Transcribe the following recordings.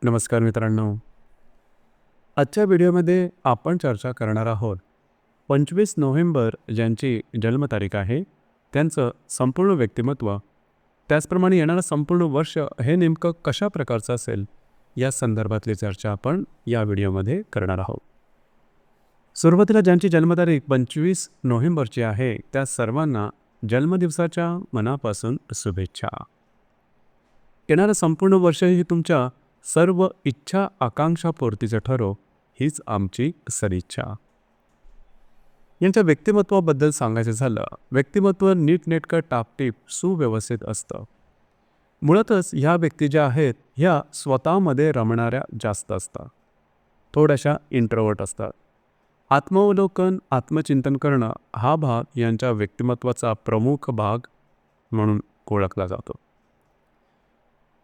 नमस्कार मित्रांनो. आजच्या व्हिडिओमध्ये आपण चर्चा करणार आहोत 25 नोव्हेंबर ज्यांची जन्मतारीख आहे त्यांचं संपूर्ण व्यक्तिमत्व, त्याचप्रमाणे येणारं संपूर्ण वर्ष हे नेमकं कशा प्रकारचं असेल या संदर्भातली चर्चा आपण या व्हिडिओमध्ये करणार आहोत. सुरुवातीला ज्यांची जन्मतारीख 25 नोव्हेंबरची आहे त्या सर्वांना जन्मदिवसाच्या मनापासून शुभेच्छा. येणारं संपूर्ण वर्ष ही तुमच्या सर्व इच्छा आकांक्षा पूर्तीचं ठरो हीच आमची सदिच्छा. यांच्या व्यक्तिमत्वाबद्दल सांगायचं झालं, व्यक्तिमत्व नीटनेटकं टापटीप सुव्यवस्थित असतं. मुळातच ह्या व्यक्ती ज्या आहेत ह्या स्वतःमध्ये रमणाऱ्या जास्त असतात, थोड्याशा इंट्रोवर्ट असतात. आत्मावलोकन आत्मचिंतन करणं हा भाग यांच्या व्यक्तिमत्वाचा प्रमुख भाग म्हणून ओळखला जातो.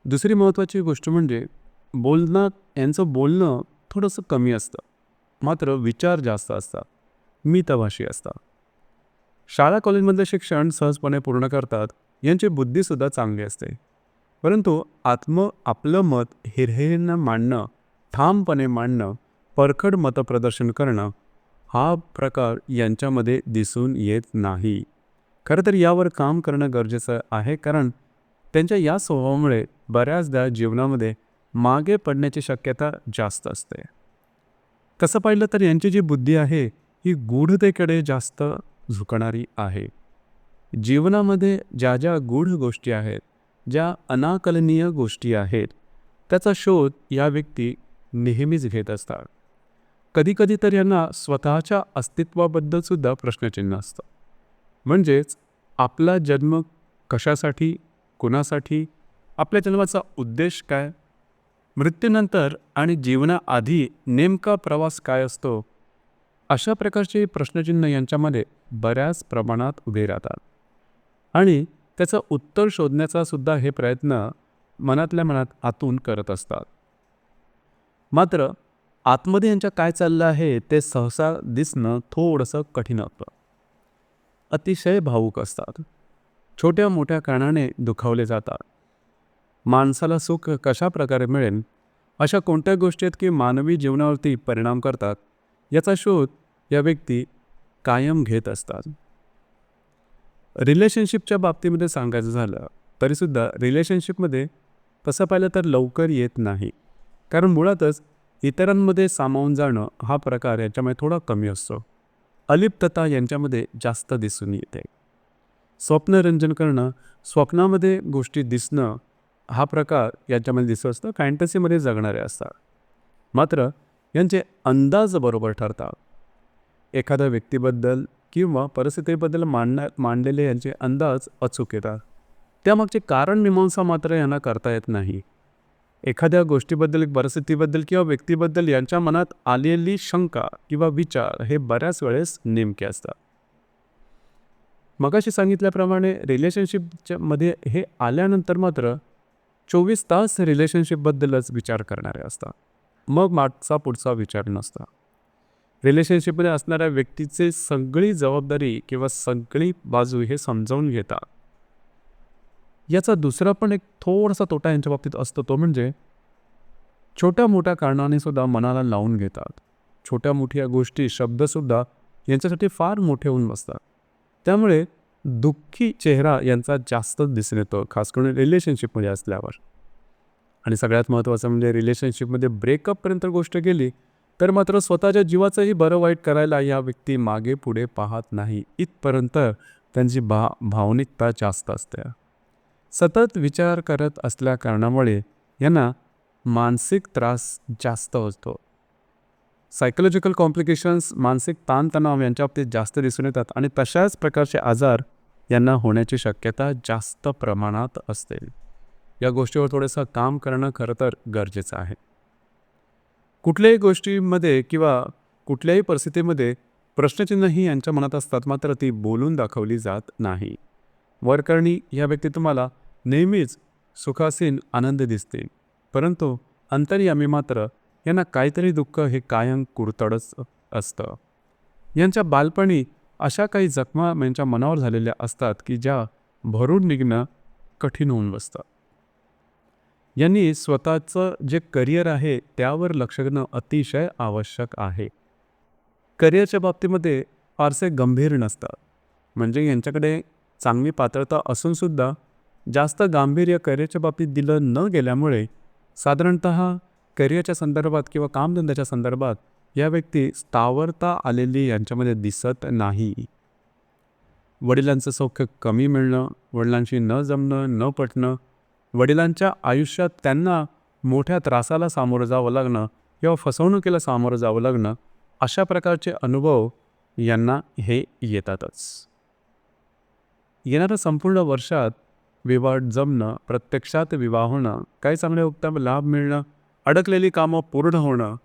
दुसरी महत्त्वाची गोष्ट म्हणजे यांचं बोलणं थोडंसं कमी असतं, मात्र विचार जास्त असतात, मितभाषी असतात. शाळा कॉलेजमधलं शिक्षण सहजपणे पूर्ण करतात. यांची बुद्धीसुद्धा चांगली असते, परंतु आपलं मत हिरहिरीनं मांडणं, ठामपणे मांडणं, परखड मतप्रदर्शन करणं हा प्रकार यांच्यामध्ये दिसून येत नाही. खरं तर यावर काम करणं गरजेचं आहे, कारण त्यांच्या या स्वभावामुळे बऱ्याचदा जीवनामध्ये मागे पडण्याची शक्यता जास्त असते. तसं पाहिलं तर यांची जी बुद्धी आहे ही गूढतेकडे जास्त झुकणारी आहे. जीवनामध्ये ज्या ज्या गूढ गोष्टी आहेत, ज्या अनाकलनीय गोष्टी आहेत, त्याचा शोध या व्यक्ती नेहमीच घेत असतात. कधीकधी तर यांना स्वतःच्या अस्तित्वाबद्दलसुद्धा प्रश्नचिन्ह असतं. म्हणजेच आपला जन्म कशासाठी, कुणासाठी, आपल्या जन्माचा उद्देश काय, मृत्यूनंतर आणि जीवनाआधी नेमका प्रवास काय असतो, अशा प्रकारचे प्रश्नचिन्ह यांच्यामध्ये बऱ्याच प्रमाणात उभे राहतात आणि त्याचं उत्तर शोधण्याचा सुद्धा हे प्रयत्न मनातल्या मनात आतून करत असतात. मात्र आतमध्ये यांच्या काय चाललं आहे ते सहसा दिसणं थोडंसं कठीण होतं. अतिशय भावूक असतात, छोट्या मोठ्या कारणाने दुखावले जातात. माणसाला सुख कशा प्रकारे मिळेल अशा कोणत्या गोष्टी आहेत की मानवी जीवनावरती परिणाम करतात, याचा शोध या व्यक्ती कायम घेत असतात. रिलेशनशिपच्या बाबतीमध्ये सांगायचं झालं तरीसुद्धा रिलेशनशिपमध्ये तसं पाहिलं तर लवकर येत नाही, कारण मुळातच इतरांमध्ये सामावून जाणं हा प्रकार याच्यामध्ये थोडा कमी असतो. अलिप्तता यांच्यामध्ये जास्त दिसून येते. स्वप्नरंजन करणं, स्वप्नामध्ये गोष्टी दिसणं हा प्रकार याच्यामध्ये दिसत असतं. फॅन्टसीमध्ये जगणारे असतात, मात्र यांचे अंदाज बरोबर ठरतात. एखाद्या व्यक्तीबद्दल किंवा परिस्थितीबद्दल मांडलेले यांचे अंदाज अचूक येतात. त्यामागचे कारण मीमांसा मात्र यांना करता येत नाही. एखाद्या गोष्टीबद्दल, परिस्थितीबद्दल किंवा व्यक्तीबद्दल यांच्या मनात आलेली शंका किंवा विचार हे बऱ्याच वेळेस नेमके असतात. मगाशी सांगितल्याप्रमाणे रिलेशनशिपमध्ये हे आल्यानंतर मात्र 24 तास रिलेशनशिपबद्दलच विचार करणारे असतात, मग मागचा पुढचा विचार नसता. रिलेशनशिपमध्ये असणाऱ्या व्यक्तीचे सगळी जबाबदारी किंवा सगळी बाजू हे समजावून घेतात. याचा दुसरा पण एक थोडासा तोटा यांच्या बाबतीत असतो, तो म्हणजे छोट्या मोठ्या कारणाने सुद्धा मनाला लावून घेतात. छोट्या मोठ्या गोष्टी, शब्दसुद्धा यांच्यासाठी फार मोठे होऊन बसतात. त्यामुळे दुःखी चेहरा यांचा जास्त दिसून येतो, खास करून रिलेशनशिपमध्ये असल्यावर. आणि सगळ्यात महत्त्वाचं म्हणजे रिलेशनशिपमध्ये ब्रेकअपपर्यंत गोष्ट गेली तर मात्र स्वतःच्या जीवाचंही बरं वाईट करायला या व्यक्ती मागे पुढे पाहत नाही, इथपर्यंत त्यांची भावनिकता जास्त असते. सतत विचार करत असल्या कारणामुळे यांना मानसिक त्रास जास्त होतो. सायकोलॉजिकल कॉम्प्लिकेशन्स, मानसिक ताणतणाव यांच्या बाबतीत जास्त दिसून येतात आणि तशाच प्रकारचे आजार यांना होण्याची शक्यता जास्त प्रमाणात असते. या गोष्टीवर थोडंसं काम करणं खरं तर गरजेचं आहे. कुठल्याही गोष्टीमध्ये किंवा कुठल्याही परिस्थितीमध्ये प्रश्नचिन्ह ही यांच्या मनात असतात, मात्र ती बोलून दाखवली जात नाही. वरकरणी या व्यक्ती तुम्हाला नेहमीच सुखासीन आनंद दिसतील, परंतु अंतर्यामी मात्र यांना काहीतरी दुःख हे कायम कुरतडच असतं. यांच्या बालपणी अशा काही जखमा यांच्या मनावर झालेल्या असतात की ज्या भरून निघणं कठीण होऊन बसतं. यांनी स्वतःचं जे करिअर आहे त्यावर लक्ष देणं अतिशय आवश्यक आहे. करिअरच्या बाबतीमध्ये फारसे गंभीर नसतात. म्हणजे यांच्याकडे चांगली पात्रता असूनसुद्धा जास्त गांभीर्य करिअरच्या बाबतीत दिलं न गेल्यामुळे साधारणतः करिअरच्या संदर्भात किंवा कामधंद्याच्या संदर्भात या व्यक्ती स्थावरता आलेली यांच्यामध्ये दिसत नाही. वडिलांचं सौख्य कमी मिळणं, वडिलांशी न जमणं, न पटणं, वडिलांच्या आयुष्यात त्यांना मोठ्या त्रासाला सामोरं जावं लागणं किंवा फसवणुकीला सामोरं जावं लागणं, अशा प्रकारचे अनुभव यांना हे येतातच. येणाऱ्या संपूर्ण वर्षात विवाह जमणं, प्रत्यक्षात विवाह होणं, काही चांगले उत्तम लाभ मिळणं, अडकलेली कामं पूर्ण होणं,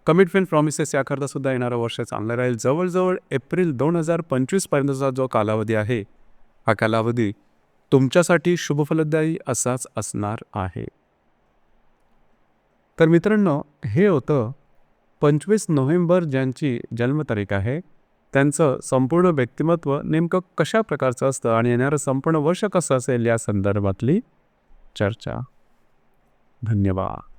कमिटमेंट प्रॉमिसेस याकरता सुद्धा येणारं वर्ष चांगलं राहील. जवळजवळ एप्रिल 2025 पर्यंतचा जो कालावधी आहे, हा कालावधी तुमच्यासाठी शुभफलदायी असाच असणार आहे. तर मित्रांनो, हे होतं 25 नोव्हेंबर ज्यांची जन्मतारीख आहे त्यांचं संपूर्ण व्यक्तिमत्व नेमकं कशा प्रकारचं असतं आणि येणारं संपूर्ण वर्ष कसं असेल या संदर्भातली चर्चा. धन्यवाद.